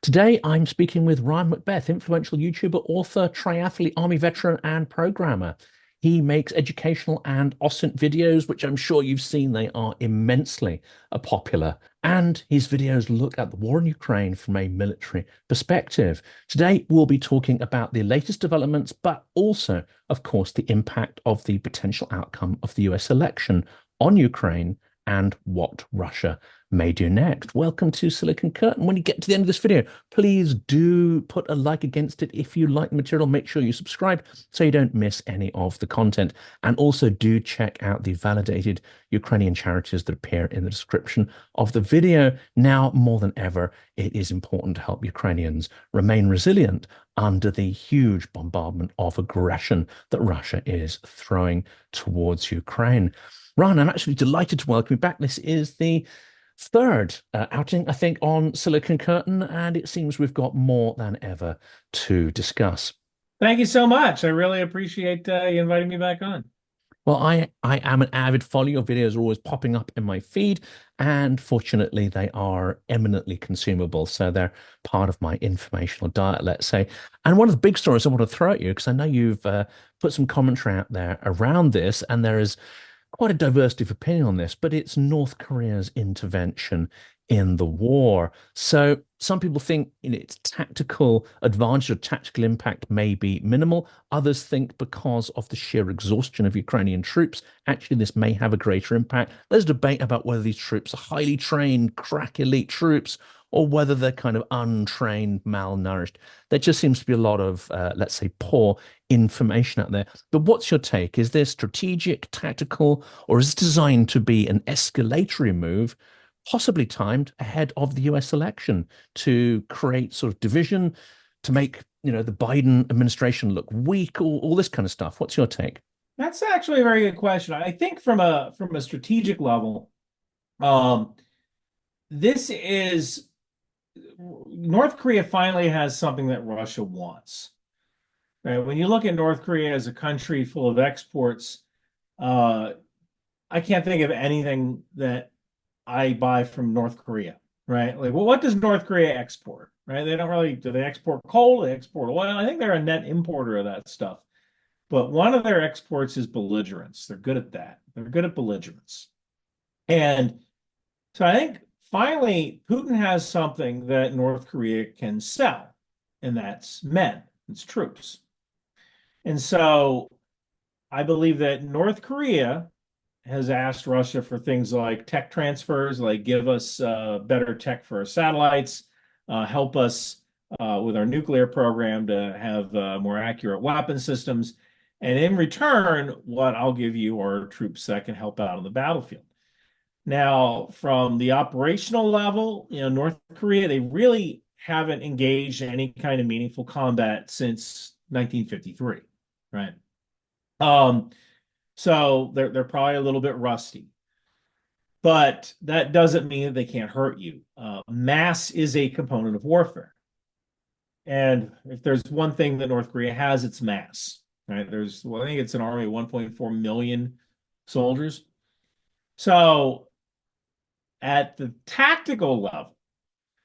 Today, I'm speaking with Ryan McBeth, influential YouTuber, author, triathlete, Army veteran, and programmer. He makes educational and OSINT videos, which I'm sure you've seen. They are immensely popular. And his videos look at the war in Ukraine from a military perspective. Today, we'll be talking about the latest developments, but also, of course, the impact of the potential outcome of the US election on Ukraine and what Russia may do next. Welcome to Silicon Curtain. When you get to the end of this video, please do put a like against it. If you like the material, make sure you subscribe so you don't miss any of the content. And also do check out the validated Ukrainian charities that appear in the description of the video. Now, more than ever, it is important to help Ukrainians remain resilient under the huge bombardment of aggression that Russia is throwing towards Ukraine. Ron, I'm actually delighted to welcome you back. This is the third outing, I think, on Silicon Curtain, and it seems we've got more than ever to discuss. Thank you so much. I really appreciate you inviting me back on. Well, I am an avid follower. Your videos are always popping up in my feed, and fortunately, they are eminently consumable. So they're part of my informational diet, let's say. And one of the big stories I want to throw at you, because I know you've put some commentary out there around this, and there is quite a diversity of opinion on this, but it's North Korea's intervention in the war. So some people think its tactical advantage or tactical impact may be minimal. Others think because of the sheer exhaustion of Ukrainian troops, actually this may have a greater impact. There's debate about whether these troops are highly trained, crack elite troops, or whether they're kind of untrained, malnourished. There just seems to be a lot of, let's say, poor information out there. But what's your take? Is this strategic, tactical, or is it designed to be an escalatory move, possibly timed ahead of the US election to create sort of division, to make, the Biden administration look weak, all this kind of stuff? What's your take? That's actually a very good question. I think from a strategic level, um, this is North Korea finally has something that Russia wants. Right? When you look at North Korea as a country full of exports, uh, I can't think of anything that I buy from North Korea. Right? Like, well, what does North Korea export? Right? They don't really, do they export coal? They export oil. I think they're a net importer of that stuff. But one of their exports is belligerence. They're good at that. They're good at belligerence. And so I think finally Putin has something that North Korea can sell, and that's men, it's troops. And so I believe that North Korea has asked Russia for things like tech transfers, like give us better tech for our satellites, help us with our nuclear program to have more accurate weapon systems. And in return, what I'll give you are troops that can help out on the battlefield. Now, from the operational level, North Korea, they really haven't engaged in any kind of meaningful combat since 1953, right? Um, so they're probably a little bit rusty, but that doesn't mean that they can't hurt you. Mass is a component of warfare, and if there's one thing that North Korea has, it's mass. Right? I think it's an army of 1.4 million soldiers. So at the tactical level,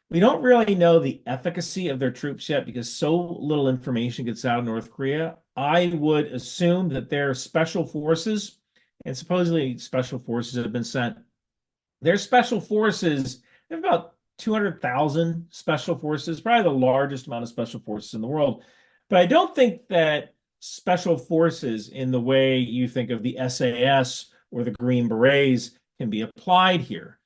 we don't really know the efficacy of their troops yet because so little information gets out of North Korea. I would assume that their special forces, and supposedly special forces have been sent, their special forces, they have about 200,000 special forces, probably the largest amount of special forces in the world. But I don't think that special forces in the way you think of the SAS or the Green Berets can be applied here.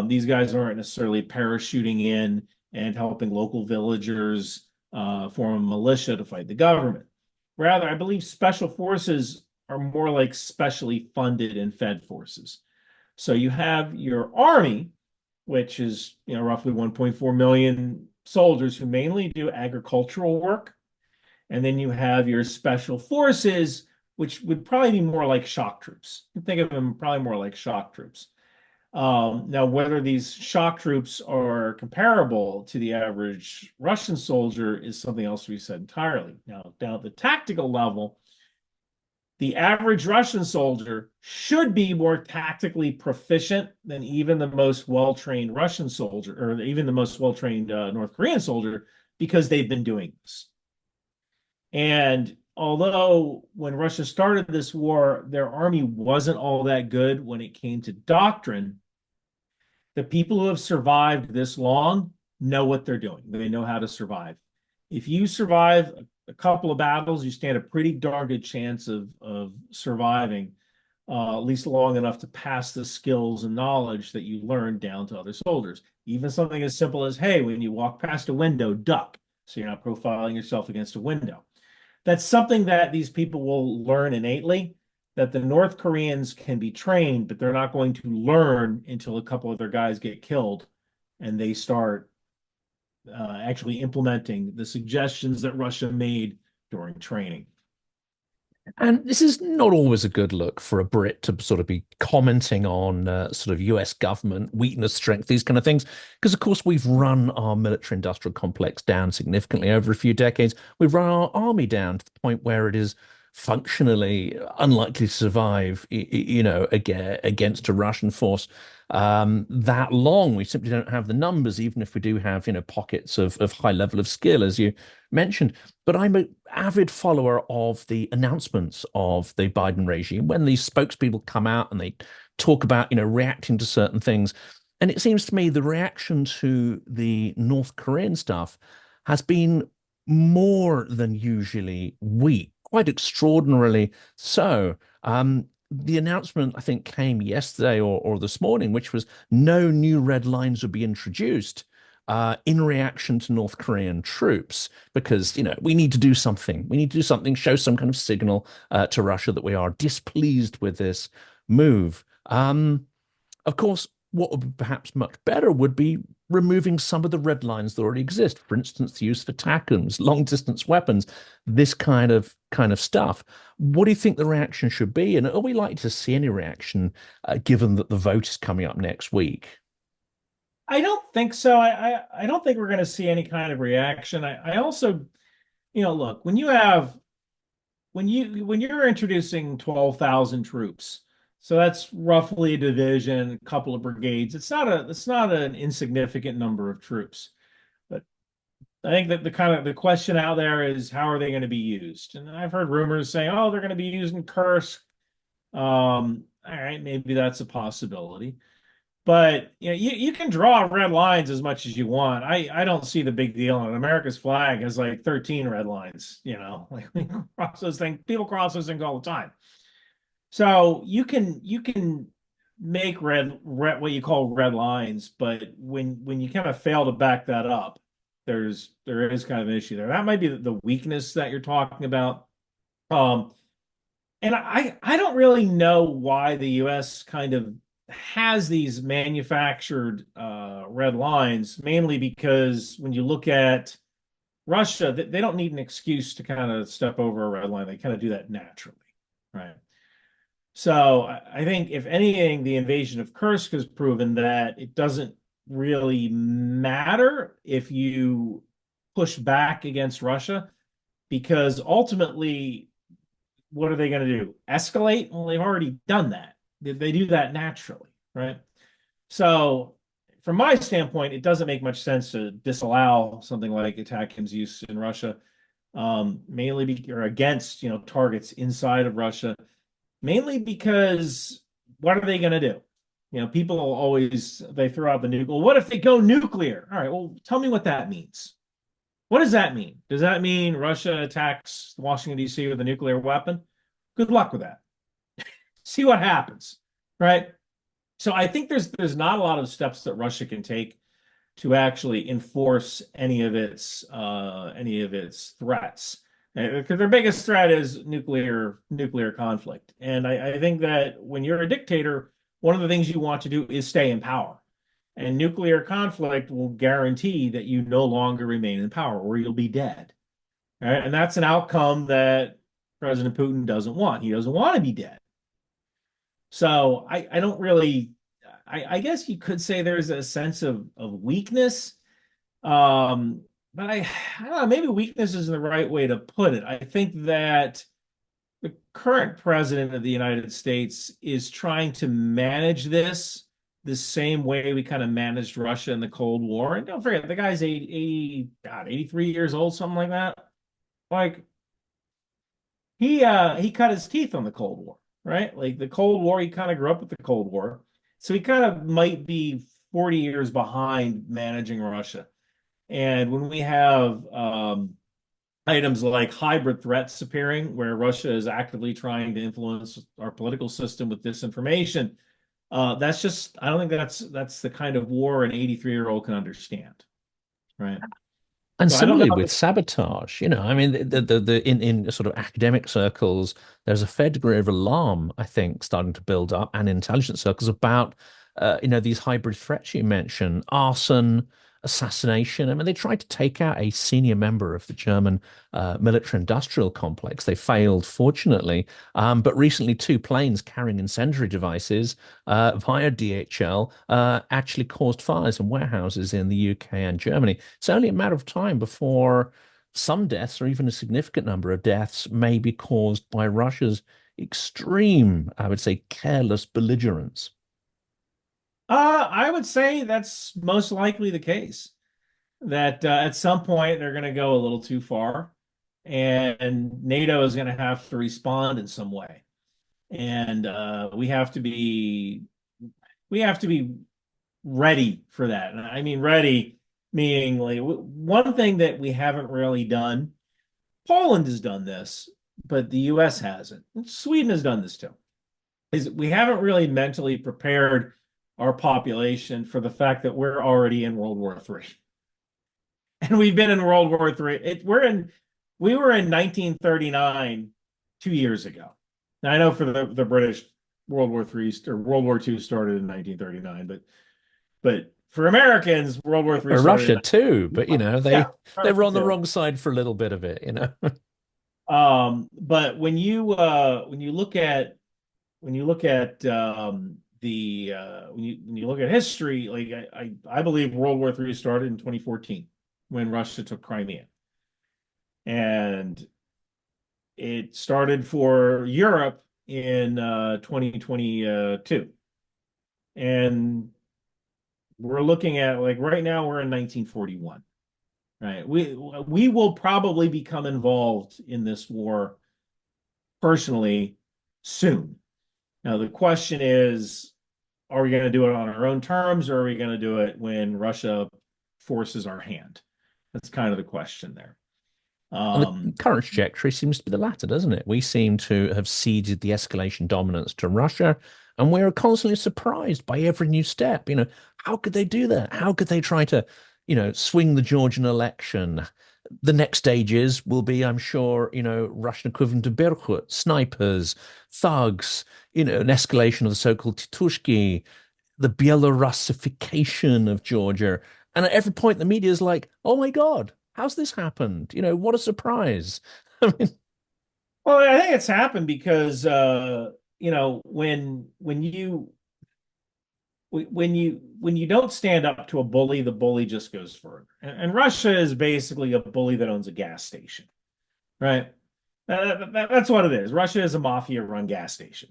These guys aren't necessarily parachuting in and helping local villagers form a militia to fight the government. Rather, I believe special forces are more like specially funded and fed forces. So you have your army, which is roughly 1.4 million soldiers who mainly do agricultural work, and then you have your special forces, which would probably be more like shock troops. You think of them probably more like shock troops. Now, whether these shock troops are comparable to the average Russian soldier is something else to be said entirely. Now, down at the tactical level, The average Russian soldier should be more tactically proficient than even the most well-trained Russian soldier, or even the most well-trained North Korean soldier, because they've been doing this. And although when Russia started this war, their army wasn't all that good when it came to doctrine, the people who have survived this long know what they're doing. They know how to survive. If you survive a couple of battles, you stand a pretty darn good chance of surviving, at least long enough to pass the skills and knowledge that you learned down to other soldiers. Even something as simple as, hey, when you walk past a window, duck, so you're not profiling yourself against a window. That's something that these people will learn innately, that the North Koreans can be trained, but they're not going to learn until a couple of their guys get killed and they start actually implementing the suggestions that Russia made during training. And this is not always a good look for a Brit to sort of be commenting on sort of US government weakness, strength, these kind of things. Because, of course, we've run our military industrial complex down significantly over a few decades. We've run our army down to the point where it is functionally unlikely to survive, against a Russian force that long. We simply don't have the numbers, even if we do have, pockets of high level of skill, as you mentioned. But I'm an avid follower of the announcements of the Biden regime when these spokespeople come out and they talk about, reacting to certain things. And it seems to me the reaction to the North Korean stuff has been more than usually weak, quite extraordinarily so. The announcement, I think, came yesterday or this morning, which was no new red lines would be introduced in reaction to North Korean troops, because, we need to do something. We need to do something, show some kind of signal to Russia that we are displeased with this move. Of course, what would be perhaps much better would be removing some of the red lines that already exist. For instance, the use of ATACMS, long distance weapons, this kind of stuff. What do you think the reaction should be? And are we likely to see any reaction given that the vote is coming up next week? I don't think so. I don't think we're going to see any kind of reaction. I also, look, when you're introducing 12,000 troops, so that's roughly a division, a couple of brigades. It's not an insignificant number of troops. But I think that the question out there is, how are they going to be used? And I've heard rumors saying, oh, they're going to be used in Kursk. All right, maybe that's a possibility. But you can draw red lines as much as you want. I don't see the big deal. And America's flag has like 13 red lines. Like we cross those things. People cross those things all the time. So you can make red what you call red lines, but when you kind of fail to back that up, there is kind of an issue there. That might be the weakness that you're talking about. Um, and I don't really know why the U.S. kind of has these manufactured red lines, mainly because when you look at Russia, they don't need an excuse to kind of step over a red line. They kind of do that naturally, right? So I think, if anything, the invasion of Kursk has proven that it doesn't really matter if you push back against Russia, because ultimately, what are they going to do? Escalate? Well, they've already done that. They do that naturally, right? So from my standpoint, it doesn't make much sense to disallow something like ATACMS use in Russia, mainly or against targets inside of Russia, mainly because what are they going to do? People always they throw out the nuke. Well, what if they go nuclear? All right, well, tell me what that means. What does that mean? Does that mean Russia attacks Washington, D.C. with a nuclear weapon? Good luck with that. See what happens, right? So I think there's not a lot of steps that Russia can take to actually enforce any of its threats, because their biggest threat is nuclear conflict. And I think that when you're a dictator, one of the things you want to do is stay in power. And nuclear conflict will guarantee that you no longer remain in power, or you'll be dead. Right? And that's an outcome that President Putin doesn't want. He doesn't want to be dead. So I don't really, I guess you could say there's a sense of weakness. But I don't know, maybe weakness isn't the right way to put it. I think that the current president of the United States is trying to manage this the same way we kind of managed Russia in the Cold War. And don't forget, the guy's 80, God, 83 years old, something like that. Like he cut his teeth on the Cold War, right? Like the Cold War, he kind of grew up with the Cold War. So he kind of might be 40 years behind managing Russia. And when we have items like hybrid threats appearing, where Russia is actively trying to influence our political system with disinformation, that's just, I don't think that's the kind of war an 83-year-old can understand, right? And So I don't know similarly if with sabotage, I mean, in sort of academic circles, there's a fair degree of alarm, I think, starting to build up, and intelligence circles about, these hybrid threats you mentioned, arson, assassination. I mean, they tried to take out a senior member of the German military-industrial complex. They failed, fortunately, but recently two planes carrying incendiary devices via DHL actually caused fires in warehouses in the UK and Germany. It's only a matter of time before some deaths, or even a significant number of deaths, may be caused by Russia's extreme, I would say, careless belligerence. I would say that's most likely the case. That at some point they're going to go a little too far, and NATO is going to have to respond in some way. And we have to be ready for that. And I mean ready, meaning like one thing that we haven't really done. Poland has done this, but the U.S. hasn't. Sweden has done this too. Is we haven't really mentally prepared our population for the fact that we're already in World War III. And we've been in World War III. We were in 1939 2 years ago. Now I know for the British, World War III or World War II started in 1939, but for Americans, World War III Or started Russia in too, but yeah, they were Russia on the too. wrong side for a little bit of it. But when you look at when you look at history, like I believe World War III started in 2014 when Russia took Crimea, and it started for Europe in 2022, and we're looking at like right now we're in 1941, right? We will probably become involved in this war personally soon. Now the question is, are we going to do it on our own terms, or are we going to do it when Russia forces our hand? That's kind of the question there. And the Um, current trajectory seems to be the latter, doesn't it? We seem to have ceded the escalation dominance to Russia, and we're constantly surprised by every new step. How could they do that? How could they try to, swing the Georgian election? The next stages will be, I'm sure, Russian equivalent to Berkut, snipers, thugs, an escalation of the so-called Titushki, the Belarusification of Georgia. And at every point, the media is like, oh my God, how's this happened? What a surprise. I mean, well, I think it's happened because when you don't stand up to a bully, the bully just goes further. And Russia is basically a bully that owns a gas station, right? That's what it is. Russia is a mafia-run gas station.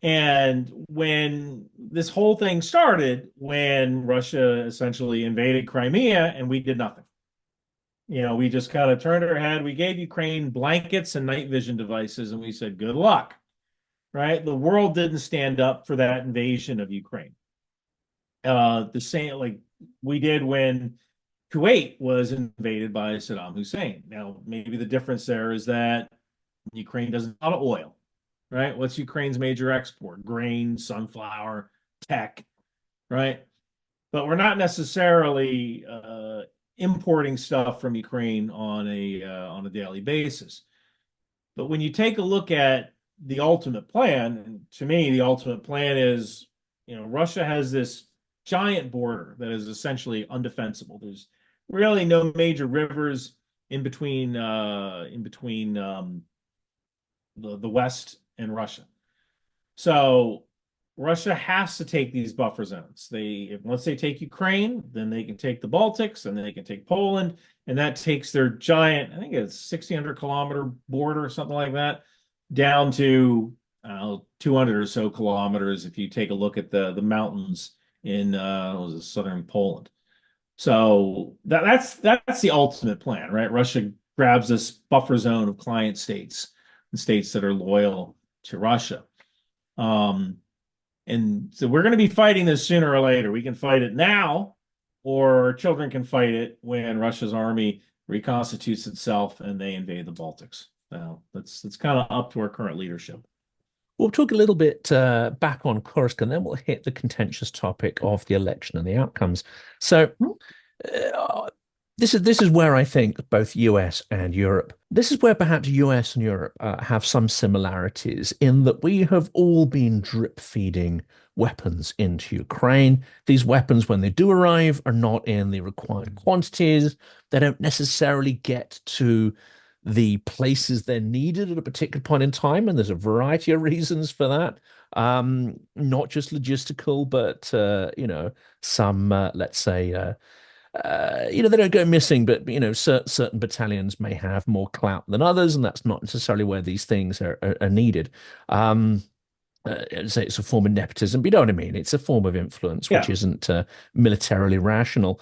And when this whole thing started, when Russia essentially invaded Crimea and we did nothing, we just kind of turned our head. We gave Ukraine blankets and night vision devices, and we said, good luck, right? The world didn't stand up for that invasion of Ukraine. The same like we did when Kuwait was invaded by Saddam Hussein. Now, maybe the difference there is that Ukraine doesn't have a lot of oil, right? What's Ukraine's major export? Grain, sunflower, tech, right? But we're not necessarily importing stuff from Ukraine on a daily basis. But when you take a look at the ultimate plan, and to me, the ultimate plan is, Russia has this giant border that is essentially undefensible. There's really no major rivers in between the West and Russia. So Russia has to take these buffer zones. Once they take Ukraine, then they can take the Baltics, and then they can take Poland, and that takes their giant, I think it's 1,600 kilometer border or something like that, down to 200 or so kilometers if you take a look at the mountains in what was it, southern Poland. So that's the ultimate plan, right? Russia grabs this buffer zone of client states and states that are loyal to Russia. Um, and so we're going to be fighting this sooner or later. We can fight it now, or our children can fight it when Russia's army reconstitutes itself and they invade the Baltics. Now, that's kind of up to our current leadership. We'll talk a little bit back on Kursk, and then we'll hit the contentious topic of the election and the outcomes. So, uh, this is where I think both US and Europe, this is where perhaps US and Europe have some similarities in that we have all been drip feeding weapons into Ukraine. These weapons, when they do arrive, are not in the required quantities. They don't necessarily get to the places they're needed at a particular point in time, and there's a variety of reasons for that. Not just logistical, but some let's say they don't go missing, but certain battalions may have more clout than others, and that's not necessarily where these things are needed. Um, Say it's a form of nepotism, but you know what I mean. It's a form of influence which Yeah. isn't militarily rational.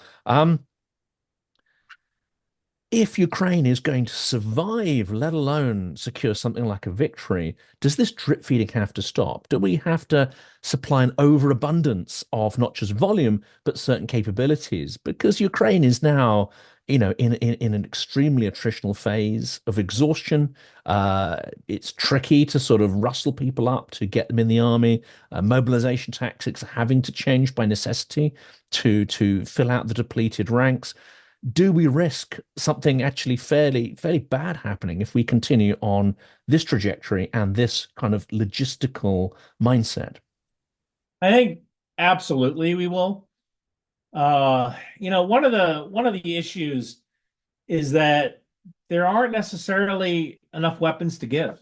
If Ukraine is going to survive, let alone secure something like a victory, does this drip feeding have to stop? Do we have to supply an overabundance of not just volume, but certain capabilities? Because Ukraine is now, in an extremely attritional phase of exhaustion. It's tricky to sort of rustle people up to get them in the army. Mobilization tactics are having to change by necessity to fill out the depleted ranks. Do we risk something actually fairly bad happening if we continue on this trajectory and this kind of logistical mindset? I think absolutely we will. One of the issues is that there aren't necessarily enough weapons to give.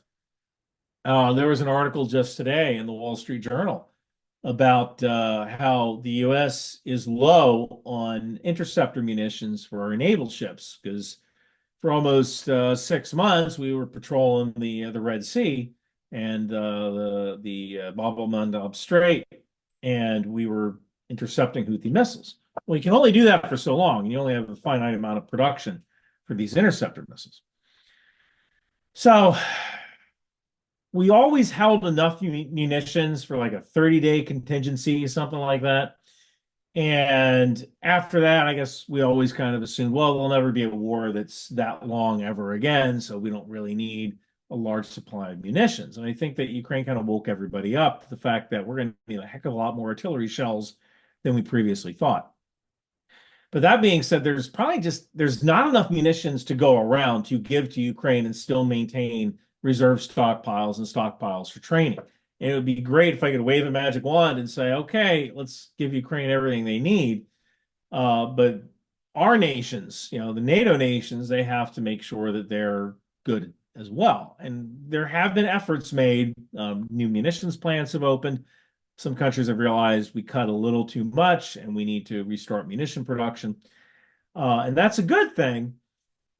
There was an article just today in the Wall Street Journal about how the U.S. is low on interceptor munitions for our naval ships because for almost 6 months we were patrolling the Red Sea and the Bab el-Mandab Strait, and we were intercepting Houthi missiles. Well, you can only do that for so long. You only have a finite amount of production for these interceptor missiles. So we always held enough munitions for like a 30-day contingency, something like that. And after that, I guess we always kind of assumed, well, there'll never be a war that's that long ever again, so we don't really need a large supply of munitions. And I think that Ukraine kind of woke everybody up, the fact that we're going to need a heck of a lot more artillery shells than we previously thought. But that being said, there's not enough munitions to go around to give to Ukraine and still maintain reserve stockpiles and stockpiles for training. And it would be great if I could wave a magic wand and say, okay, let's give Ukraine everything they need. But our nations, the NATO nations, they have to make sure that they're good as well. And there have been efforts made. New munitions plants have opened. Some countries have realized we cut a little too much and we need to restart munition production. And that's a good thing.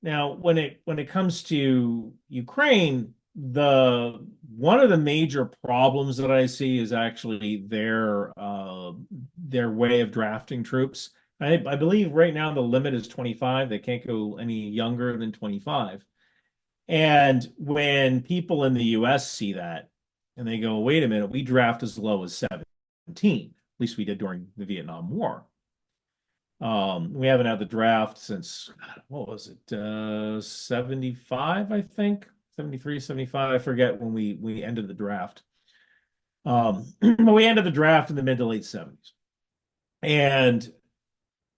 Now, when it comes to Ukraine, the one of the major problems that I see is actually their way of drafting troops. I believe right now the limit is 25. They can't go any younger than 25. And when people in the US see that and they go, wait a minute, we draft as low as 17. At least we did during the Vietnam War. We haven't had the draft since, what was it, 75, I think, 73, 75. I forget when we ended the draft. But we ended the draft in the mid to late 70s. And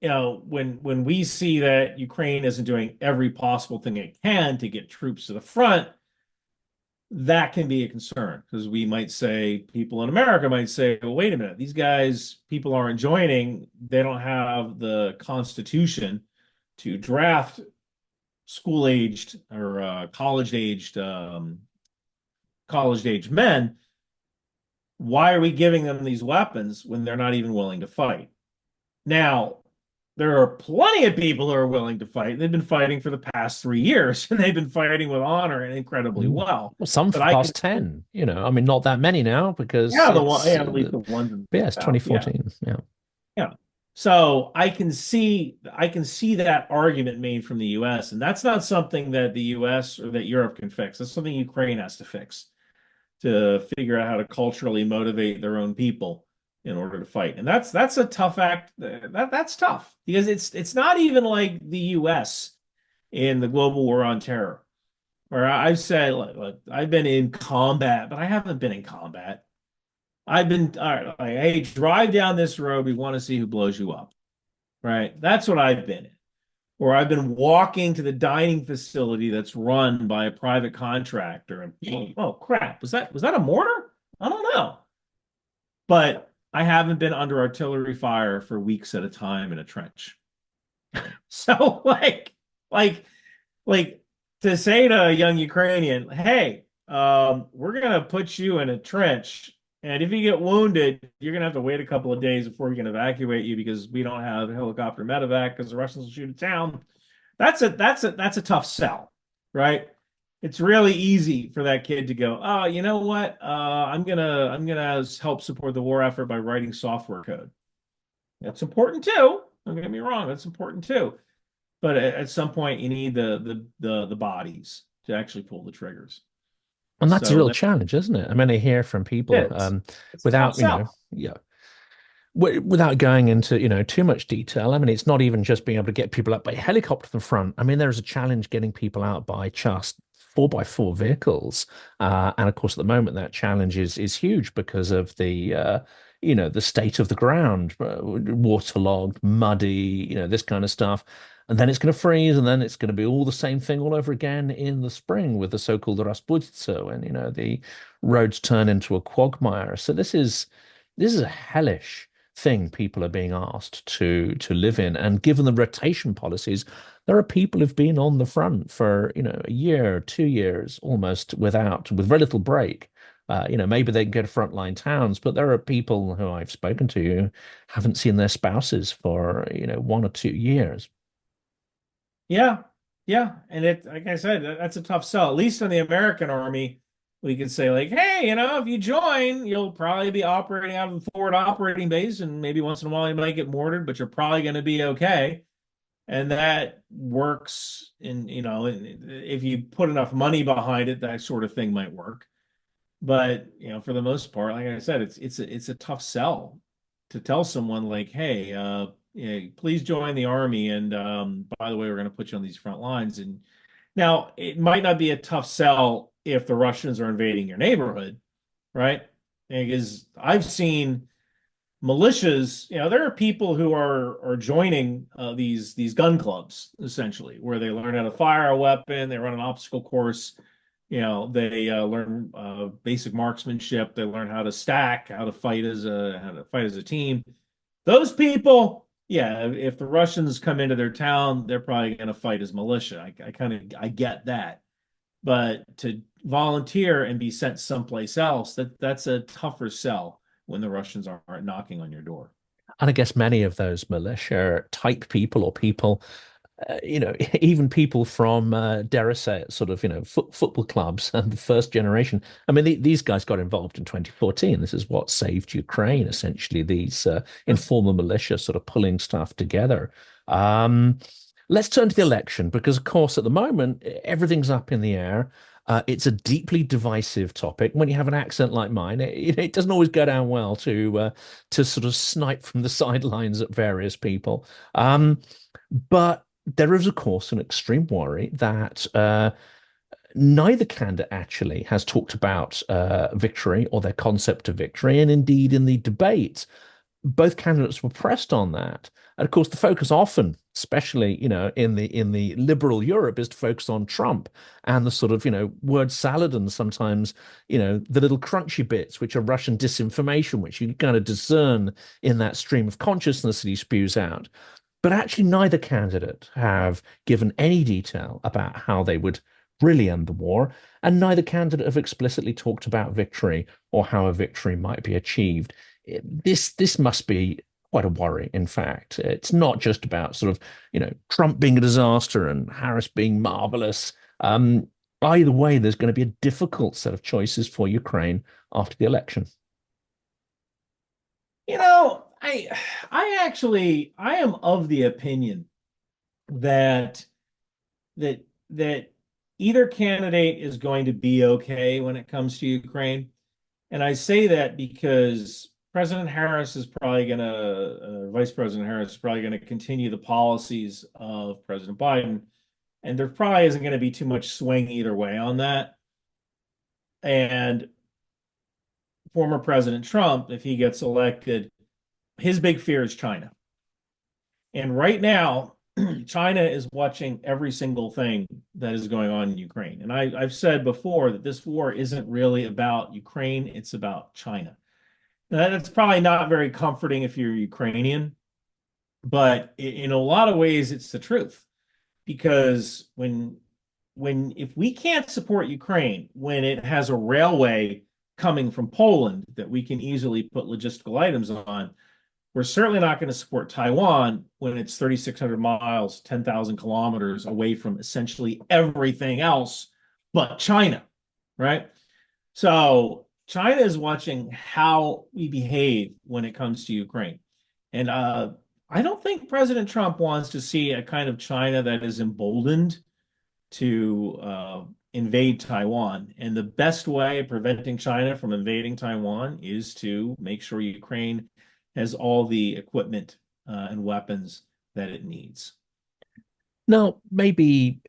when we see that Ukraine isn't doing every possible thing it can to get troops to the front, that can be a concern because people in America might say, well, wait a minute, these guys, people aren't joining. They don't have the constitution to draft school-aged or college-aged men. Why are we giving them these weapons when they're not even willing to fight? Now, there are plenty of people who are willing to fight. They've been fighting for the past 3 years, and they've been fighting with honor and incredibly Mm. well. Well, some for But the I can, past 10, I mean, not that many now because yeah, the one, it's, yeah, at least the ones in yeah, the it's South, yeah, 2014. Yeah. yeah. So I can see that argument made from the U.S., and that's not something that the U.S. or that Europe can fix. That's something Ukraine has to fix to figure out how to culturally motivate their own people in order to fight. And that's a tough act. That's tough because it's not even like the US in the global war on terror. Where I've said, look, I've been in combat, but I haven't been in combat. I've been all right, like, hey, drive down this road. We want to see who blows you up. Right? That's what I've been in. Or I've been walking to the dining facility that's run by a private contractor, and oh crap, was that a mortar? I don't know. But I haven't been under artillery fire for weeks at a time in a trench. So like like to say to a young Ukrainian, hey, we're gonna put you in a trench, and if you get wounded, you're gonna have to wait a couple of days before we can evacuate you because we don't have helicopter medevac because the Russians will shoot it down. That's a tough sell, right? It's really easy for that kid to go, oh, you know what? I'm gonna help support the war effort by writing software code. That's important too. Don't get me wrong, that's important too. But at some point, you need the bodies to actually pull the triggers. And that's a So real that challenge, isn't it? I mean, I hear from people is it's a tough without, sell. yeah, without going into, too much detail. I mean, it's not even just being able to get people up by helicopter from the front. I mean, there's a challenge getting people out by just 4x4 vehicles. And of course, at the moment, that challenge is huge because of the state of the ground, waterlogged, muddy, this kind of stuff. And then it's going to freeze, and then it's going to be all the same thing all over again in the spring with the so-called Rasputitsa, and the roads turn into a quagmire. So this is a hellish thing people are being asked to live in. And given the rotation policies, there are people who've been on the front for, a year, 2 years, almost with very little break. Maybe they can go to frontline towns, but there are people who I've spoken to who haven't seen their spouses for, 1 or 2 years. Yeah, yeah, and it like I said, that's a tough sell. At least in the American Army, we can say like, hey, if you join, you'll probably be operating out of the forward operating base, and maybe once in a while you might get mortared, but you're probably going to be okay. And that works if you put enough money behind it, that sort of thing might work. But for the most part, like I said, it's a tough sell to tell someone like, hey, please join the army, and by the way, we're going to put you on these front lines. And now it might not be a tough sell if the Russians are invading your neighborhood, right? Because I've seen militias, there are people who are joining these gun clubs essentially, where they learn how to fire a weapon, they run an obstacle course, they learn basic marksmanship, they learn how to stack, how to fight as a team. Those people, yeah, if the Russians come into their town, they're probably going to fight as militia. I get that, but to volunteer and be sent someplace else, that's a tougher sell when the Russians aren't knocking on your door. And I guess many of those militia type people or people even people from, dare I say it, sort of, football clubs and the first generation. I mean, these guys got involved in 2014. This is what saved Ukraine, essentially, these informal militia sort of pulling stuff together. Um, let's turn to the election because, of course, at the moment, everything's up in the air. It's a deeply divisive topic. When you have an accent like mine, it doesn't always go down well to sort of snipe from the sidelines at various people. But there is, of course, an extreme worry that neither candidate actually has talked about victory or their concept of victory. And indeed, in the debate, both candidates were pressed on that. And of course, the focus often, especially in the liberal Europe, is to focus on Trump and the sort of word salad and sometimes the little crunchy bits, which are Russian disinformation, which you kind of discern in that stream of consciousness that he spews out. But actually, neither candidate have given any detail about how they would really end the war, and neither candidate have explicitly talked about victory or how a victory might be achieved. This must be quite a worry, in fact. It's not just about sort of, Trump being a disaster and Harris being marvelous. Either way, there's going to be a difficult set of choices for Ukraine after the election. I am of the opinion that that either candidate is going to be okay when it comes to Ukraine. And I say that because President Harris is probably going to, Vice President Harris is probably going to continue the policies of President Biden. And there probably isn't going to be too much swing either way on that. And former President Trump, if he gets elected, his big fear is China. And right now, China is watching every single thing that is going on in Ukraine. And I've said before that this war isn't really about Ukraine, it's about China. Now, that's probably not very comforting if you're Ukrainian, but in a lot of ways, it's the truth. Because if we can't support Ukraine when it has a railway coming from Poland that we can easily put logistical items on, we're certainly not going to support Taiwan when it's 3,600 miles, 10,000 kilometers away from essentially everything else but China, right? So China is watching how we behave when it comes to Ukraine. And I don't think President Trump wants to see a kind of China that is emboldened to invade Taiwan. And the best way of preventing China from invading Taiwan is to make sure Ukraine has all the equipment and weapons that it needs. Now, maybe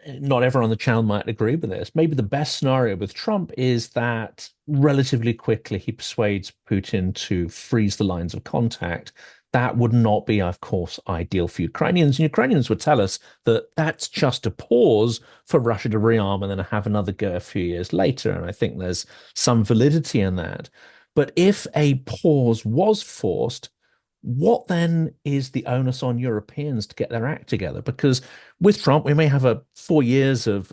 not everyone on the channel might agree with this. Maybe the best scenario with Trump is that relatively quickly he persuades Putin to freeze the lines of contact. That would not be, of course, ideal for Ukrainians. And Ukrainians would tell us that that's just a pause for Russia to rearm and then have another go a few years later. And I think there's some validity in that. But if a pause was forced, what then is the onus on Europeans to get their act together? Because with Trump, we may have 4 years of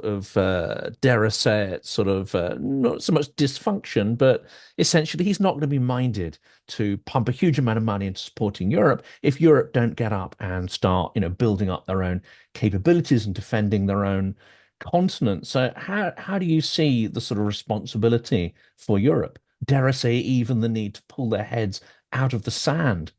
dare I say it, sort of not so much dysfunction, but essentially he's not going to be minded to pump a huge amount of money into supporting Europe if Europe don't get up and start, building up their own capabilities and defending their own continent. So how do you see the sort of responsibility for Europe? Dare I say, even the need to pull their heads out of the sand?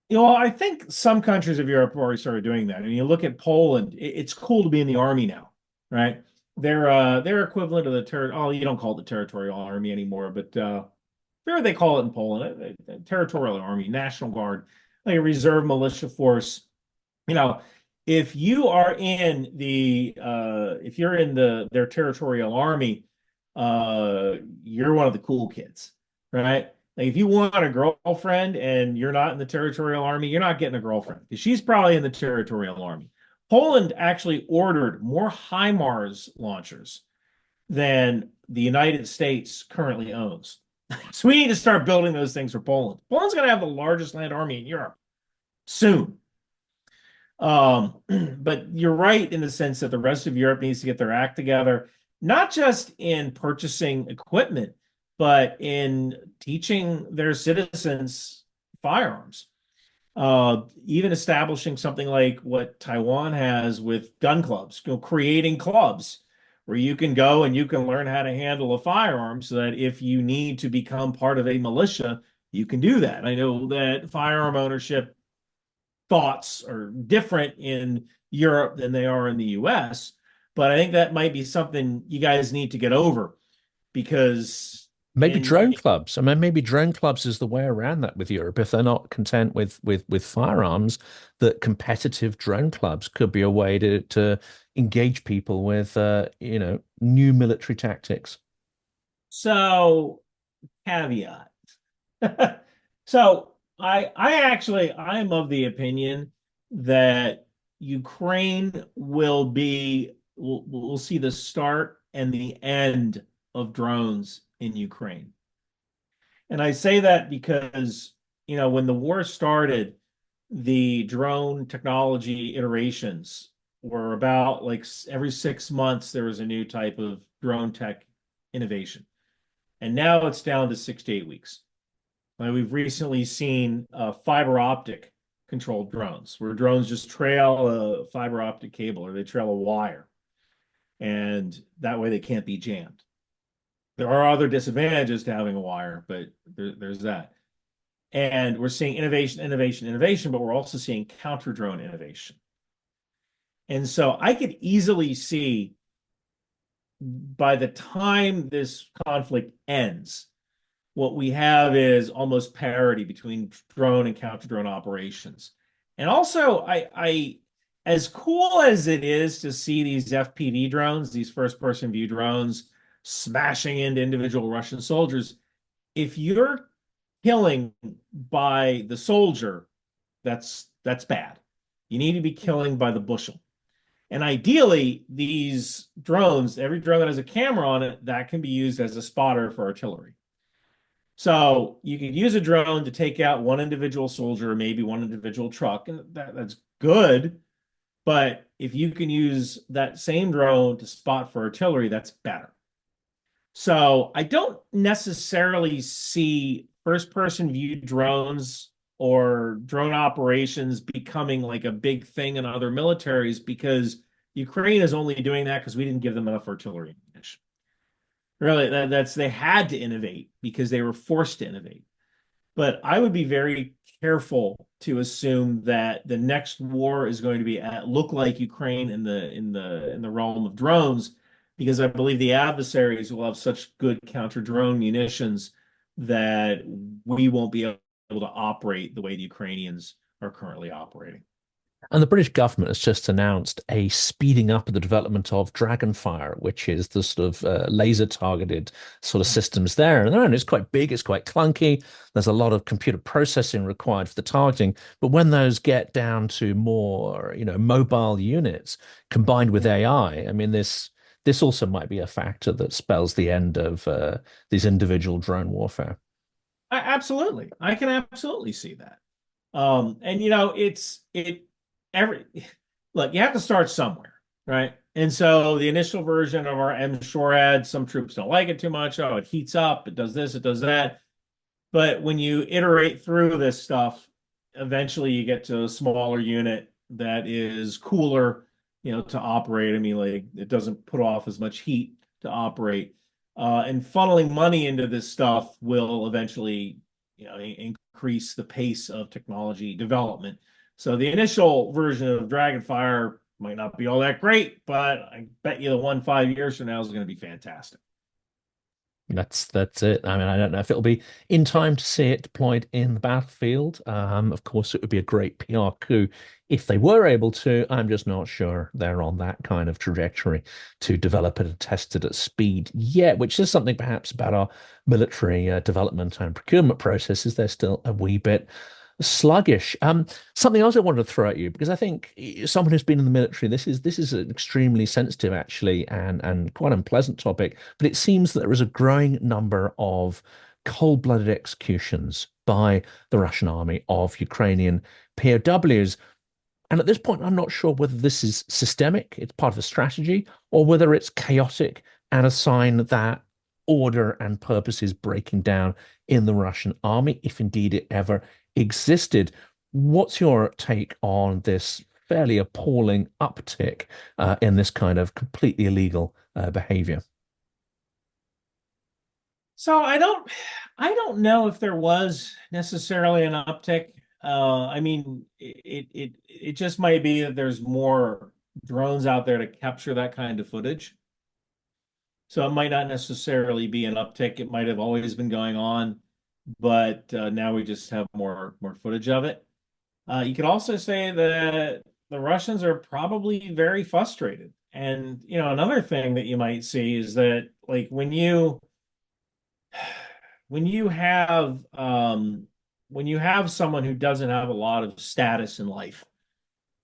I think some countries of Europe have already started doing that. And you look at Poland, it's cool to be in the army now, right? They're equivalent to you don't call it the territorial army anymore, but where they call it in Poland, a territorial army, National Guard, like a reserve militia force. You know, if you are in if you're in their territorial army, you're one of the cool kids, right? Like if you want a girlfriend and you're not in the territorial army, you're not getting a girlfriend because she's probably in the territorial army. Poland actually ordered more HIMARS launchers than the United States currently owns. So we need to start building those things for Poland. Poland's going to have the largest land army in Europe soon. But you're right in the sense that the rest of Europe needs to get their act together, not just in purchasing equipment, but in teaching their citizens firearms. Even establishing something like what Taiwan has with gun clubs, creating clubs where you can go and you can learn how to handle a firearm so that if you need to become part of a militia, you can do that. I know that firearm ownership thoughts are different in Europe than they are in the US, but I think that might be something you guys need to get over because Maybe drone clubs. I mean, maybe drone clubs is the way around that with Europe. If they're not content with firearms, that competitive drone clubs could be a way to engage people with new military tactics. So caveat. So I am of the opinion that Ukraine will see the start and the end of drones in Ukraine. And I say that because, when the war started, the drone technology iterations were about like every 6 months, there was a new type of drone tech innovation. And now it's down to 6 to 8 weeks. Like we've recently seen fiber optic controlled drones, where drones just trail a fiber optic cable or they trail a wire, and that way they can't be jammed. There are other disadvantages to having a wire, but there's that. And we're seeing innovation, innovation, innovation, but we're also seeing counter drone innovation. And so I could easily see by the time this conflict ends, what we have is almost parity between drone and counter drone operations. And also, as cool as it is to see these FPV drones, these first person view drones, smashing into individual Russian soldiers, if you're killing by the soldier, that's bad. You need to be killing by the bushel. And ideally, these drones, every drone that has a camera on it, that can be used as a spotter for artillery. So you could use a drone to take out one individual soldier or maybe one individual truck, and that's good. But if you can use that same drone to spot for artillery, that's better. So I don't necessarily see first person view drones or drone operations becoming like a big thing in other militaries because Ukraine is only doing that because we didn't give them enough artillery ammunition. Really, that's they had to innovate because they were forced to innovate. But I would be very careful to assume that the next war is going to be look like Ukraine in the realm of drones, because I believe the adversaries will have such good counter drone munitions that we won't be able to operate the way the Ukrainians are currently operating. And the British government has just announced a speeding up of the development of Dragonfire, which is the sort of laser targeted sort of systems there. And it's quite big, it's quite clunky. There's a lot of computer processing required for the targeting. But when those get down to more, mobile units combined with AI, I mean, this also might be a factor that spells the end of these individual drone warfare. Absolutely, I can absolutely see that. And it's it every look, you have to start somewhere, right? And so the initial version of our M SHORAD, some troops don't like it too much. Oh, it heats up, it does this, it does that. But when you iterate through this stuff, eventually you get to a smaller unit that is cooler, to operate. I mean, like it doesn't put off as much heat to operate. And funneling money into this stuff will eventually, increase the pace of technology development. So the initial version of Dragonfire might not be all that great, but I bet you the one 5 years from now is going to be fantastic. That's it. I mean, I don't know if it'll be in time to see it deployed in the battlefield. Of course, it would be a great PR coup if they were able to. I'm just not sure they're on that kind of trajectory to develop it and test it at speed yet, which is something perhaps about our military development and procurement processes. They're still a wee bit sluggish. Something else I wanted to throw at you because I think someone who's been in the military, this is an extremely sensitive actually and quite unpleasant topic. But it seems that there is a growing number of cold-blooded executions by the Russian army of Ukrainian POWs. And at this point, I'm not sure whether this is systemic, it's part of a strategy, or whether it's chaotic and a sign that order and purpose is breaking down in the Russian army, if indeed it ever existed. What's your take on this fairly appalling uptick in this kind of completely illegal behavior? So I don't know if there was necessarily an uptick. I mean, it just might be that there's more drones out there to capture that kind of footage. So it might not necessarily be an uptick. It might have always been going on, but now we just have more footage of it. You could also say that the Russians are probably very frustrated. And another thing that you might see is that like when you have someone who doesn't have a lot of status in life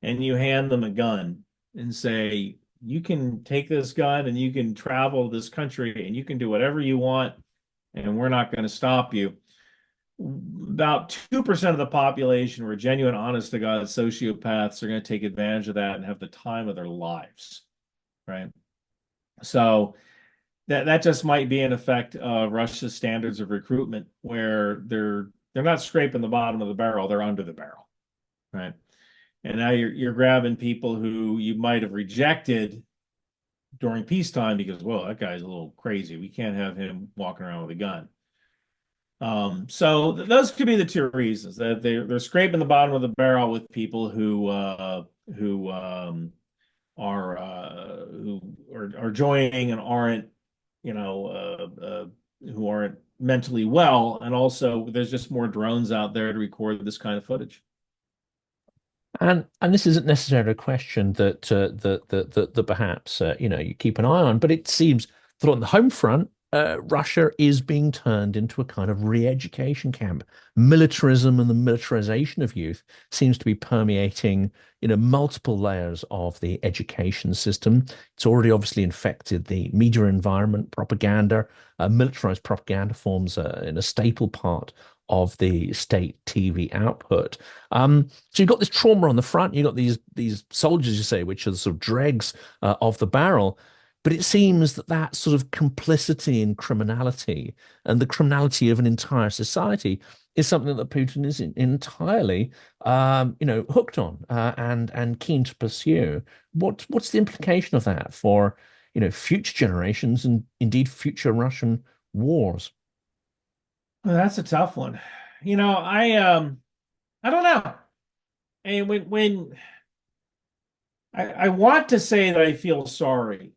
and you hand them a gun and say you can take this gun and you can travel this country and you can do whatever you want and we're not going to stop you. About 2% of the population were genuine, honest to God sociopaths are going to take advantage of that and have the time of their lives, right? So that just might be an effect of Russia's standards of recruitment, where they're they're not scraping the bottom of the barrel, they're under the barrel, right? And now you're grabbing people who you might have rejected during peacetime because, well, that guy's a little crazy. We can't have him walking around with a gun. So those could be the two reasons that they're scraping the bottom of the barrel with people who are joining and aren't, you know, who aren't mentally well, and also there's just more drones out there to record this kind of footage. And this isn't necessarily a question that perhaps you keep an eye on, but it seems that on the home front, Russia is being turned into a kind of re-education camp. Militarism and the militarization of youth seems to be permeating, multiple layers of the education system. It's already obviously infected the media environment, propaganda, militarized propaganda forms in a staple part of the state TV output. So you've got this trauma on the front, you've got these soldiers, you say, which are the sort of dregs of the barrel. But it seems that that sort of complicity in criminality and the criminality of an entire society is something that Putin is entirely, hooked on and keen to pursue. What's the implication of that for, future generations and indeed future Russian wars? Well, that's a tough one. I don't know. And when I want to say that I feel sorry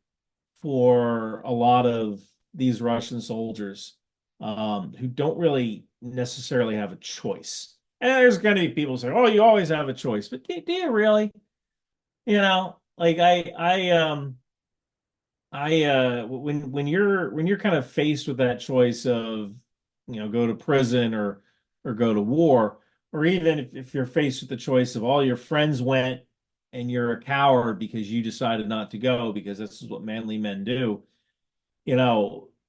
for a lot of these Russian soldiers who don't really necessarily have a choice. And there's going to be people saying, "Oh, you always have a choice," but do you really? Like when you're kind of faced with that choice of, go to prison or go to war, or even if you're faced with the choice of all your friends went and you're a coward because you decided not to go because this is what manly men do,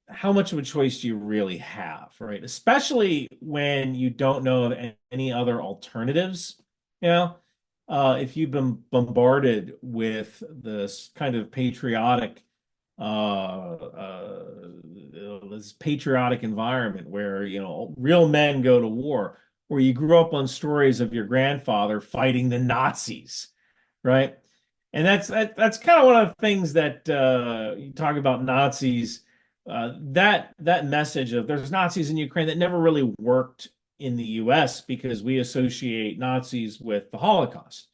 how much of a choice do you really have, right? Especially when you don't know of any other alternatives, if you've been bombarded with this kind of this patriotic environment where, real men go to war, where you grew up on stories of your grandfather fighting the Nazis, right? And that's kind of one of the things that you talk about Nazis. That message of there's Nazis in Ukraine that never really worked in the U.S. because we associate Nazis with the Holocaust.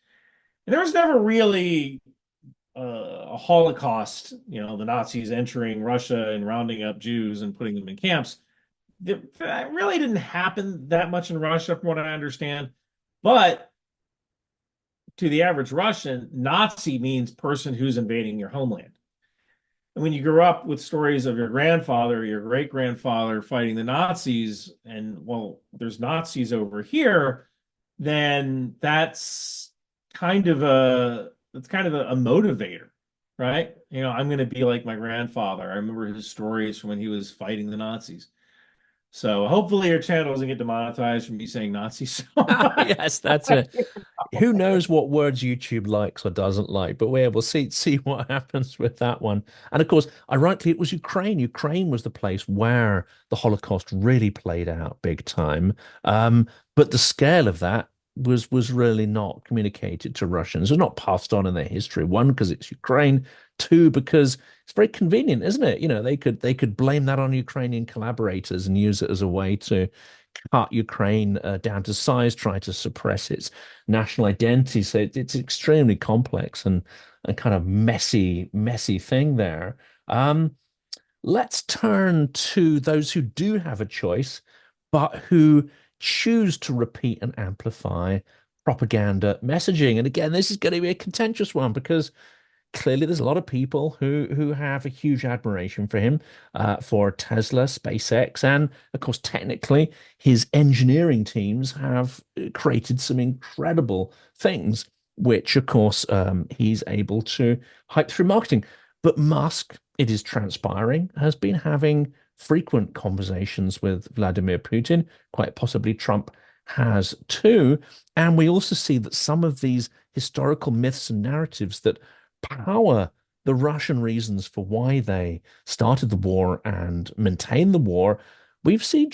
And there was never really a Holocaust, the Nazis entering Russia and rounding up Jews and putting them in camps. That really didn't happen that much in Russia, from what I understand. But to the average Russian, Nazi means person who's invading your homeland. And when you grew up with stories of your grandfather or your great grandfather fighting the Nazis, and well, there's Nazis over here, then that's kind of a motivator, right? I'm going to be like my grandfather. I remember his stories from when he was fighting the Nazis. So hopefully your channel doesn't get demonetized from me saying Nazis so much. Yes, that's it. Who knows what words YouTube likes or doesn't like, but we'll see what happens with that one. And of course, ironically, it was Ukraine. Ukraine was the place where the Holocaust really played out big time. But the scale of that was really not communicated to Russians. It was not passed on in their history. One, because it's Ukraine. Two, because it's very convenient, isn't it? They could blame that on Ukrainian collaborators and use it as a way to cut Ukraine down to size, try to suppress its national identity. So it's extremely complex and kind of messy thing there. Let's turn to those who do have a choice, but who choose to repeat and amplify propaganda messaging. And again, this is going to be a contentious one because clearly there's a lot of people who have a huge admiration for him, for Tesla, SpaceX, and of course, technically, his engineering teams have created some incredible things, which of course he's able to hype through marketing. But Musk, it is transpiring, has been having frequent conversations with Vladimir Putin, quite possibly Trump has too. And we also see that some of these historical myths and narratives that power the Russian reasons for why they started the war and maintain the war We've seen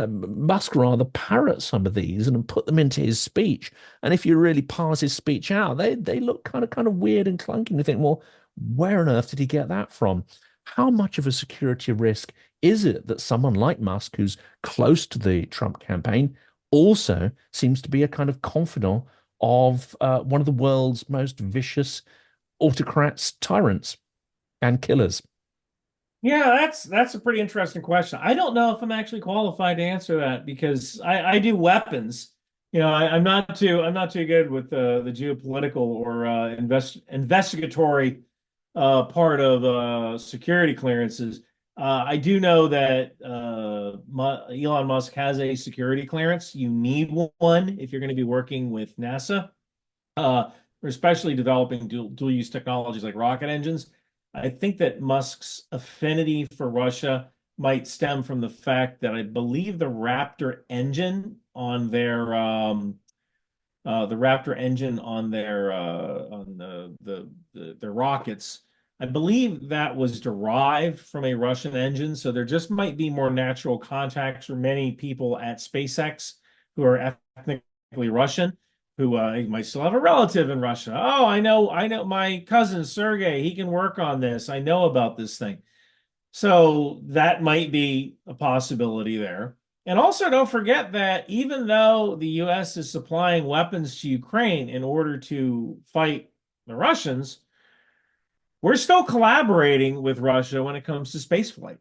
Musk rather parrot some of these and put them into his speech. And if you really parse his speech out, they look kind of weird and clunky. And you think, well, where on earth did he get that from? How much of a security risk is it that someone like Musk, who's close to the Trump campaign, also seems to be a kind of confidant of one of the world's most vicious autocrats, tyrants, and killers? Yeah, that's a pretty interesting question. I don't know if I'm actually qualified to answer that because I do weapons. I'm not too good with the geopolitical or investigatory part of security clearances. I do know that Elon Musk has a security clearance. You need one if you're going to be working with NASA, uh, or especially developing dual use technologies like rocket engines. I think that Musk's affinity for Russia might stem from the fact that I believe the Raptor engine on their on their rockets. I believe that was derived from a Russian engine, so there just might be more natural contacts for many people at SpaceX who are ethnically Russian, who might still have a relative in Russia. Oh, I know my cousin Sergey, he can work on this. I know about this thing. So that might be a possibility there. And also, don't forget that even though the US is supplying weapons to Ukraine in order to fight the Russians, we're still collaborating with Russia when it comes to spaceflight.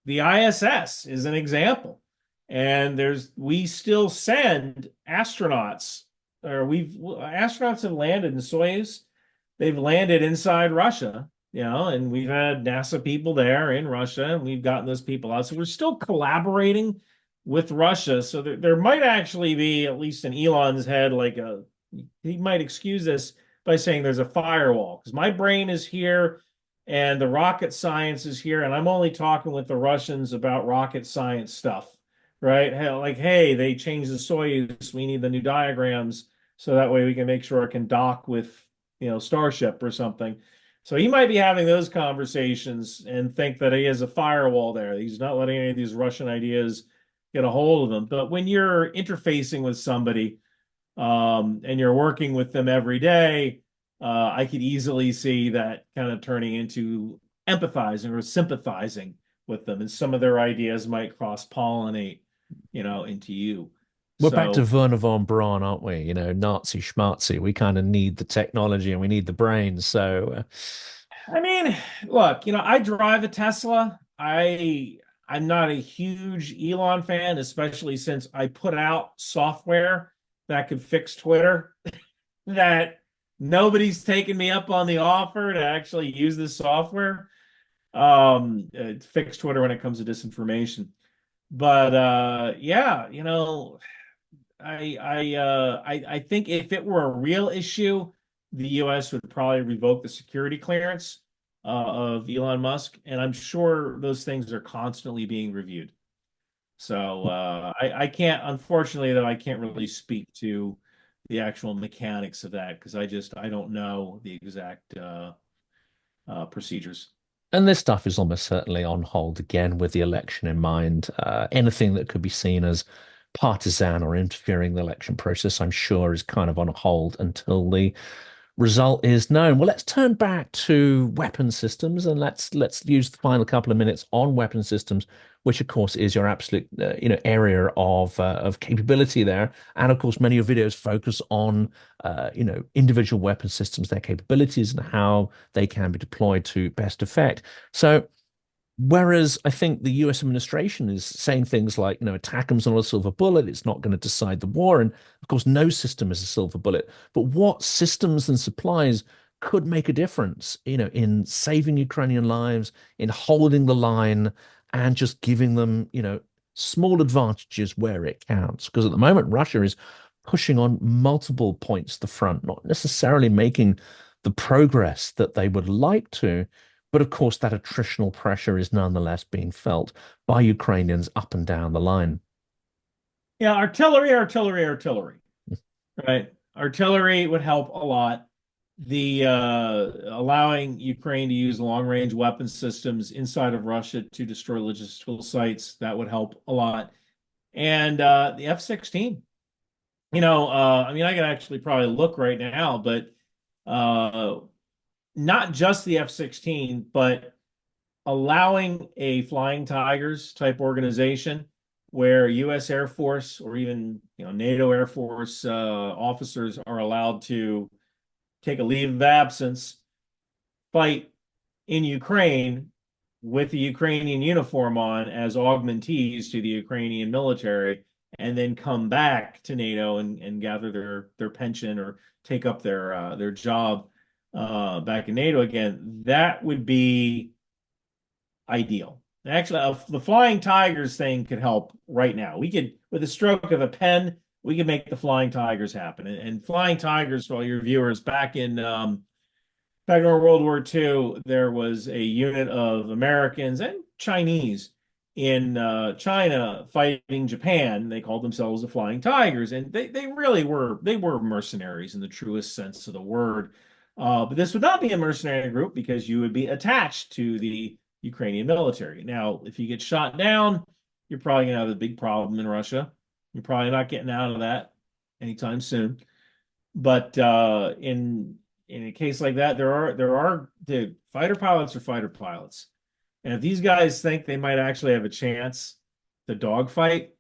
The ISS is an example. And we still send astronauts, or astronauts have landed in Soyuz. They've landed inside Russia, and we've had NASA people there in Russia, and we've gotten those people out. So we're still collaborating with Russia. So there might actually be, at least in Elon's head, he might excuse this by saying there's a firewall because my brain is here and the rocket science is here, and I'm only talking with the Russians about rocket science stuff, right? Like, hey, they changed the Soyuz. We need the new diagrams so that way we can make sure it can dock with, Starship or something. So he might be having those conversations and think that he has a firewall there. He's not letting any of these Russian ideas get a hold of him. But when you're interfacing with somebody, and you're working with them every day, I could easily see that kind of turning into empathizing or sympathizing with them, and some of their ideas might cross-pollinate, into you. We're back to So, Werner von Braun, aren't we? Nazi schmarzi. We kind of need the technology and we need the brains. So, I mean, look, I drive a Tesla. I'm not a huge Elon fan, especially since I put out software that could fix Twitter that nobody's taken me up on the offer to actually use this software. Fix Twitter when it comes to disinformation. But yeah, I think if it were a real issue, the U.S. would probably revoke the security clearance of Elon Musk, and I'm sure those things are constantly being reviewed. So I can't, unfortunately, though, I can't really speak to the actual mechanics of that because I don't know the exact procedures. and this stuff is almost certainly on hold again with the election in mind. Anything that could be seen as partisan or interfering in the election process, I'm sure, is kind of on hold until the result is known. Well, let's turn back to weapon systems and let's use the final couple of minutes on weapon systems, which of course is your absolute area of capability there. And of course, many of your videos focus on individual weapon systems, their capabilities, and how they can be deployed to best effect. So whereas I think the US administration is saying things like, attack them's not a silver bullet, it's not going to decide the war. And of course, no system is a silver bullet. But what systems and supplies could make a difference, in saving Ukrainian lives, in holding the line, and just giving them, small advantages where it counts? Because at the moment, Russia is pushing on multiple points to the front, not necessarily making the progress that they would like to. But of course, that attritional pressure is nonetheless being felt by Ukrainians up and down the line. Yeah, artillery, right? Artillery would help a lot. the allowing Ukraine to use long-range weapon systems inside of Russia to destroy logistical sites, that would help a lot. And the F-16. I mean, I could actually probably look right now, but uh, not just the F-16, but allowing a Flying Tigers type organization where U.S. Air Force or even NATO Air Force officers are allowed to take a leave of absence, fight in Ukraine with the Ukrainian uniform on as augmentees to the Ukrainian military, and then come back to NATO and gather their pension or take up their job back in NATO again. That would be ideal. Actually, the Flying Tigers thing could help right now. We could, with a stroke of a pen, we could make the Flying Tigers happen. And Flying Tigers, for all your viewers, back during World War II, there was a unit of Americans and Chinese in China fighting Japan. They called themselves the Flying Tigers, and they really were mercenaries in the truest sense of the word. But this would not be a mercenary group because you would be attached to the Ukrainian military. Now, if you get shot down, you're probably going to have a big problem in Russia. You're probably not getting out of that anytime soon. But in a case like that, there are the fighter pilots or fighter pilots. And if these guys think they might actually have a chance to dogfight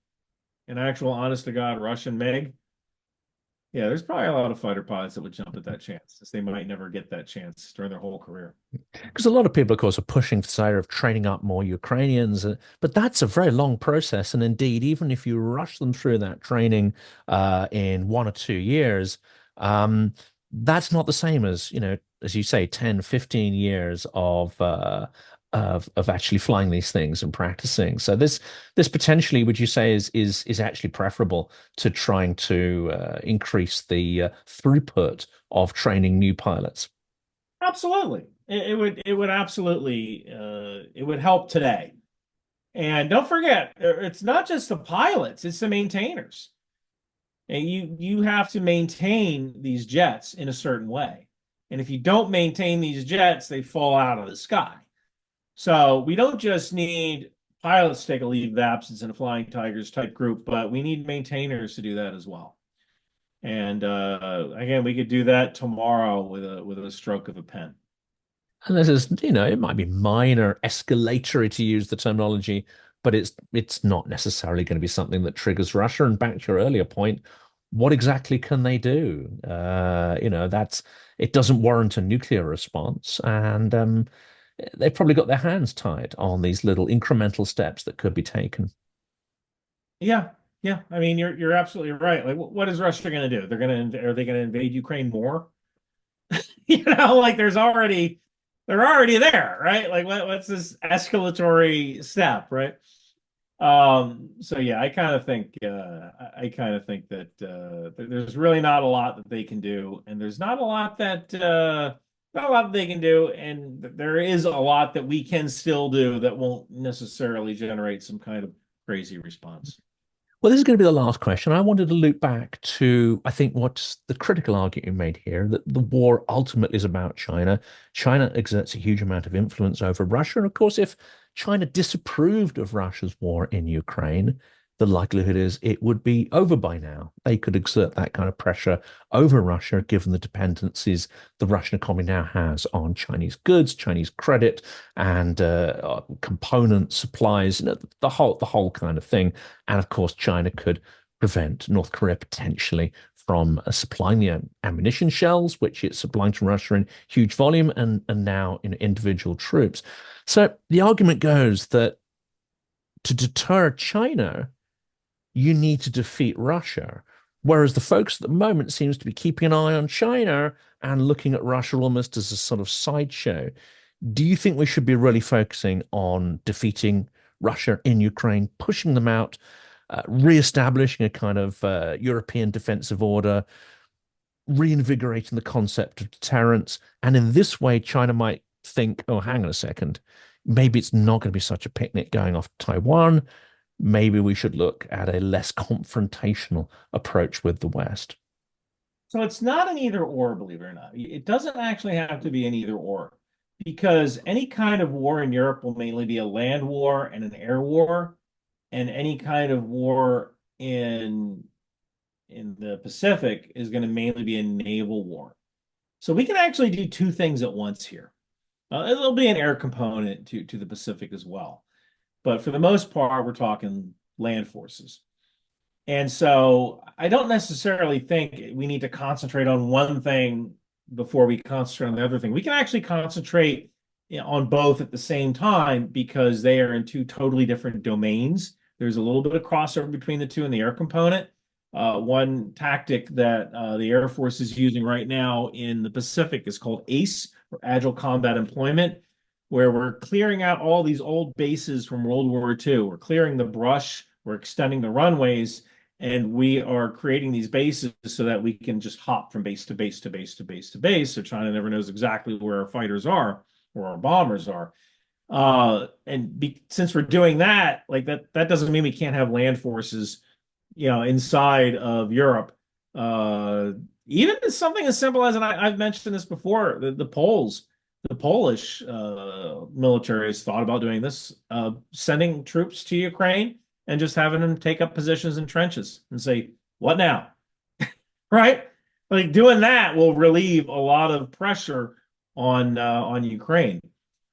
an actual honest to God Russian MiG, yeah, there's probably a lot of fighter pilots that would jump at that chance, since they might never get that chance during their whole career. Because a lot of people, of course, are pushing for the side of training up more Ukrainians, but that's a very long process. And indeed, even if you rush them through that training in 1 or 2 years, um, that's not the same as, as you say, 10, 15 years of actually flying these things and practicing. So this potentially, would you say, is actually preferable to trying to increase the throughput of training new pilots? Absolutely. It would absolutely it would help today. And don't forget, it's not just the pilots, it's the maintainers. And you have to maintain these jets in a certain way. And if you don't maintain these jets, they fall out of the sky. So we don't just need pilots to take a leave of absence in a Flying Tigers type group, but we need maintainers to do that as well. And again, we could do that tomorrow with a stroke of a pen. And this is, it might be minor escalatory to use the terminology, but it's not necessarily going to be something that triggers Russia. And back to your earlier point, what exactly can they do? That's it doesn't warrant a nuclear response, and they've probably got their hands tied on these little incremental steps that could be taken. Yeah, yeah. I mean, you're absolutely right. Like, what is Russia going to do? Are they going to invade Ukraine more? Like they're already there, right? Like what's this escalatory step, right? So yeah, I kind of think that there's really not a lot that they can do, and there's not a lot that they can do, and there is a lot that we can still do that won't necessarily generate some kind of crazy response. Well, this is going to be the last question. I wanted to loop back to, I think, what's the critical argument you made here, that the war ultimately is about China. China exerts a huge amount of influence over Russia. And of course, if China disapproved of Russia's war in Ukraine, the likelihood is it would be over by now. They could exert that kind of pressure over Russia, given the dependencies the Russian economy now has on Chinese goods, Chinese credit, and component supplies, the whole kind of thing. And of course, China could prevent North Korea potentially from supplying the ammunition shells, which it's supplying to Russia in huge volume, and now in individual troops. So the argument goes that to deter China, you need to defeat Russia. Whereas the focus at the moment seems to be keeping an eye on China and looking at Russia almost as a sort of sideshow. Do you think we should be really focusing on defeating Russia in Ukraine, pushing them out, re-establishing a kind of European defensive order, reinvigorating the concept of deterrence? And in this way, China might think, oh, hang on a second, maybe it's not going to be such a picnic going off Taiwan. Maybe we should look at a less confrontational approach with the West. So it's not an either or, believe it or not. It doesn't actually have to be an either or, because any kind of war in Europe will mainly be a land war and an air war, and any kind of war in the Pacific is going to mainly be a naval war. So we can actually do two things at once here. There'll be an air component to the Pacific as well. But for the most part, we're talking land forces. And so I don't necessarily think we need to concentrate on one thing before we concentrate on the other thing. We can actually concentrate on both at the same time because they are in two totally different domains. There's a little bit of crossover between the two in the air component. One tactic that the Air Force is using right now in the Pacific is called ACE, or Agile Combat Employment, where we're clearing out all these old bases from World War II. We're clearing the brush, we're extending the runways, and we are creating these bases so that we can just hop from base to base to base to base to base. So China never knows exactly where our fighters are or our bombers are. Since we're doing that, like that doesn't mean we can't have land forces, inside of Europe. Even something as simple as, and I've mentioned this before, the Polish military has thought about doing this, sending troops to Ukraine and just having them take up positions in trenches and say, what now? Right? Like doing that will relieve a lot of pressure on Ukraine.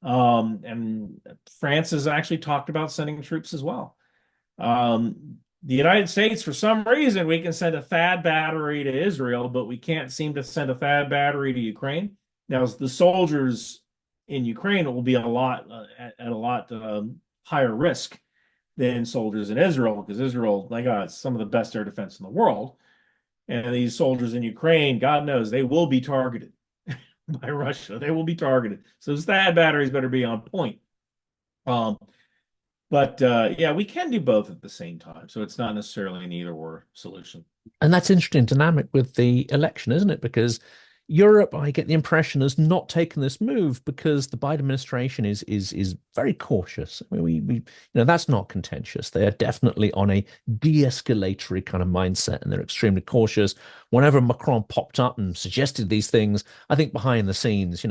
And France has actually talked about sending troops as well. The United States, for some reason, we can send a THAAD battery to Israel, but we can't seem to send a THAAD battery to Ukraine. Now, the soldiers in Ukraine will be at a lot higher risk than soldiers in Israel, because Israel, my God, it's some of the best air defense in the world. And these soldiers in Ukraine, God knows, they will be targeted by Russia. They will be targeted. So those THAAD batteries better be on point. But yeah, we can do both at the same time. So it's not necessarily an either or solution. And that's interesting dynamic with the election, isn't it? Because Europe, I get the impression, has not taken this move because the Biden administration is very cautious. I mean, that's not contentious. They are definitely on a de-escalatory kind of mindset, and they're extremely cautious. Whenever Macron popped up and suggested these things, I think behind the scenes,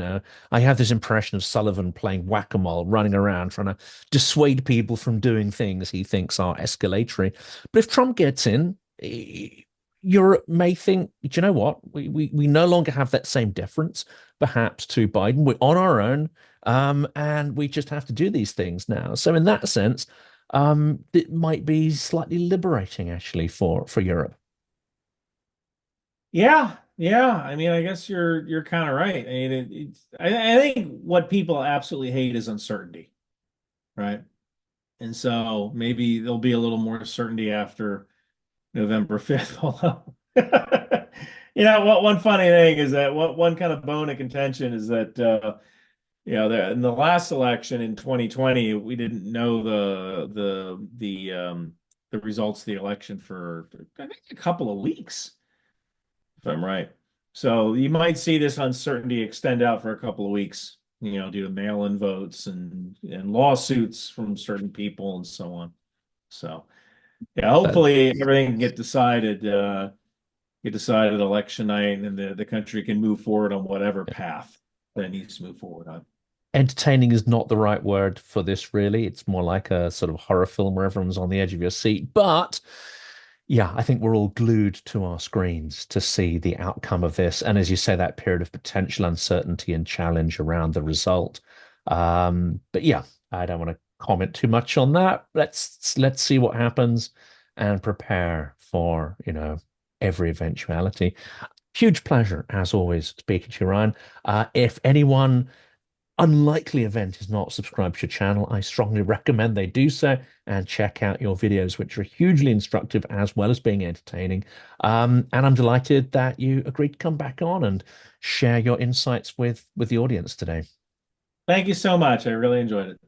I have this impression of Sullivan playing whack-a-mole, running around trying to dissuade people from doing things he thinks are escalatory. But if Trump gets in, Europe may think, do you know what? We no longer have that same deference, perhaps, to Biden. We're on our own, and we just have to do these things now. So in that sense, it might be slightly liberating, actually, for Europe. Yeah, yeah. I mean, I guess you're kind of right. I mean, I think what people absolutely hate is uncertainty, right? And so maybe there'll be a little more certainty after November 5th. Although, what one funny thing is that one kind of bone of contention is that in the last election in 2020, we didn't know the results of the election for I think a couple of weeks, if I'm right. So you might see this uncertainty extend out for a couple of weeks, due to mail-in votes and lawsuits from certain people and so on. So yeah, hopefully everything can get decided election night, and the country can move forward on whatever path that it needs to move forward on. Entertaining is not the right word for this, really. It's more like a sort of horror film where everyone's on the edge of your seat. But yeah, I think we're all glued to our screens to see the outcome of this. And as you say, that period of potential uncertainty and challenge around the result. But yeah, I don't want to comment too much on that. Let's see what happens and prepare for, every eventuality. Huge pleasure, as always, speaking to you, Ryan. If anyone unlikely event is not subscribed to your channel, I strongly recommend they do so and check out your videos, which are hugely instructive as well as being entertaining. And I'm delighted that you agreed to come back on and share your insights with the audience today. Thank you so much. I really enjoyed it.